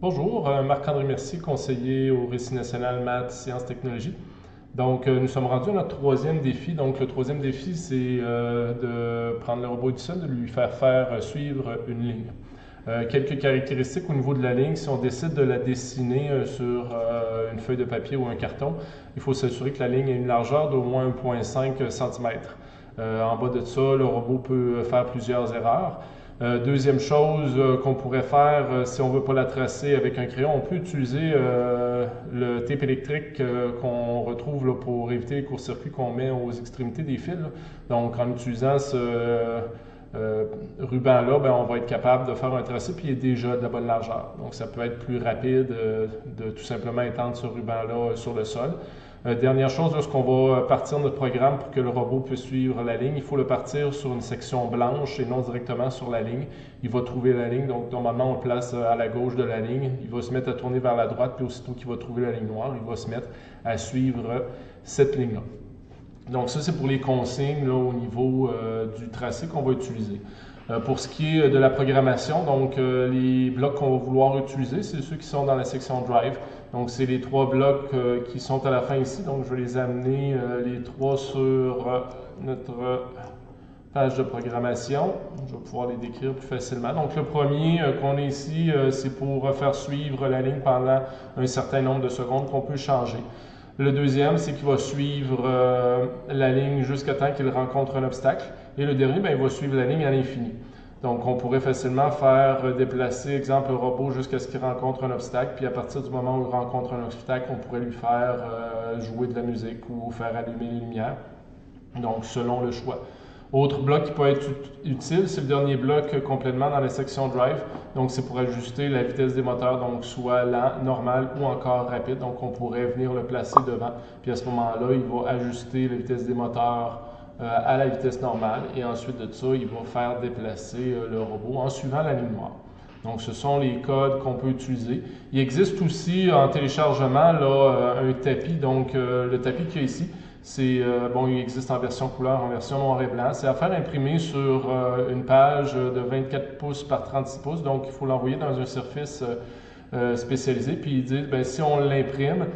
Bonjour, Marc-André Mercier, conseiller au Récit national maths, sciences, technologies. Donc, nous sommes rendus à notre troisième défi. Donc, le troisième défi, c'est de prendre le robot Edison, de lui faire suivre une ligne. Quelques caractéristiques au niveau de la ligne, si on décide de la dessiner sur une feuille de papier ou un carton, il faut s'assurer que la ligne ait une largeur d'au moins 1,5 cm. En bas de ça, le robot peut faire plusieurs erreurs. Deuxième chose qu'on pourrait faire, si on ne veut pas la tracer avec un crayon, on peut utiliser le tape électrique qu'on retrouve là, pour éviter les courts-circuits qu'on met aux extrémités des fils. Donc, en utilisant ce ruban-là, ben, on va être capable de faire un tracé puis il est déjà de la bonne largeur. Donc, ça peut être plus rapide de tout simplement étendre ce ruban-là sur le sol. Dernière chose, lorsqu'on va partir notre programme pour que le robot puisse suivre la ligne, il faut le partir sur une section blanche et non directement sur la ligne. Il va trouver la ligne, donc normalement on le place à la gauche de la ligne. Il va se mettre à tourner vers la droite, puis aussitôt qu'il va trouver la ligne noire, il va se mettre à suivre cette ligne-là. Donc ça, c'est pour les consignes là, au niveau du tracé qu'on va utiliser. Pour ce qui est de la programmation, donc les blocs qu'on va vouloir utiliser, c'est ceux qui sont dans la section Drive. Donc c'est les trois blocs qui sont à la fin ici. Donc je vais les amener les trois sur notre page de programmation. Je vais pouvoir les décrire plus facilement. Donc le premier qu'on a ici, c'est pour faire suivre la ligne pendant un certain nombre de secondes qu'on peut changer. Le deuxième, c'est qu'il va suivre la ligne jusqu'à temps qu'il rencontre un obstacle. Et le dernier, il va suivre la ligne à l'infini. Donc, on pourrait facilement faire déplacer, exemple, le robot jusqu'à ce qu'il rencontre un obstacle. Puis à partir du moment où il rencontre un obstacle, on pourrait lui faire jouer de la musique ou faire allumer les lumières. Donc, selon le choix. Autre bloc qui peut être utile, c'est le dernier bloc complètement dans la section Drive. Donc, c'est pour ajuster la vitesse des moteurs, donc soit lent, normal ou encore rapide. Donc, on pourrait venir le placer devant. Puis à ce moment-là, il va ajuster la vitesse des moteurs à la vitesse normale. Et ensuite de ça, il va faire déplacer le robot en suivant la ligne noire. Donc, ce sont les codes qu'on peut utiliser. Il existe aussi en téléchargement là, un tapis. Donc, le tapis qu'il y a ici, c'est bon, il existe en version couleur, en version noir et blanc. C'est à faire imprimer sur une page de 24 pouces par 36 pouces. Donc, il faut l'envoyer dans un service spécialisé. Puis, ils disent, si on l'imprime,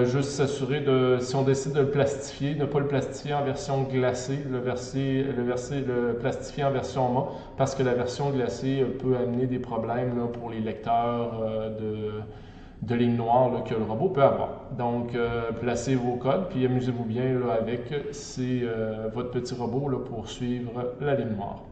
juste s'assurer de, si on décide de le plastifier, ne pas le plastifier en version glacée, le plastifier en version mat, parce que la version glacée peut amener des problèmes là, pour les lecteurs de lignes noires là, que le robot peut avoir. Donc, placez vos codes, puis amusez-vous bien là, avec votre petit robot là, pour suivre la ligne noire.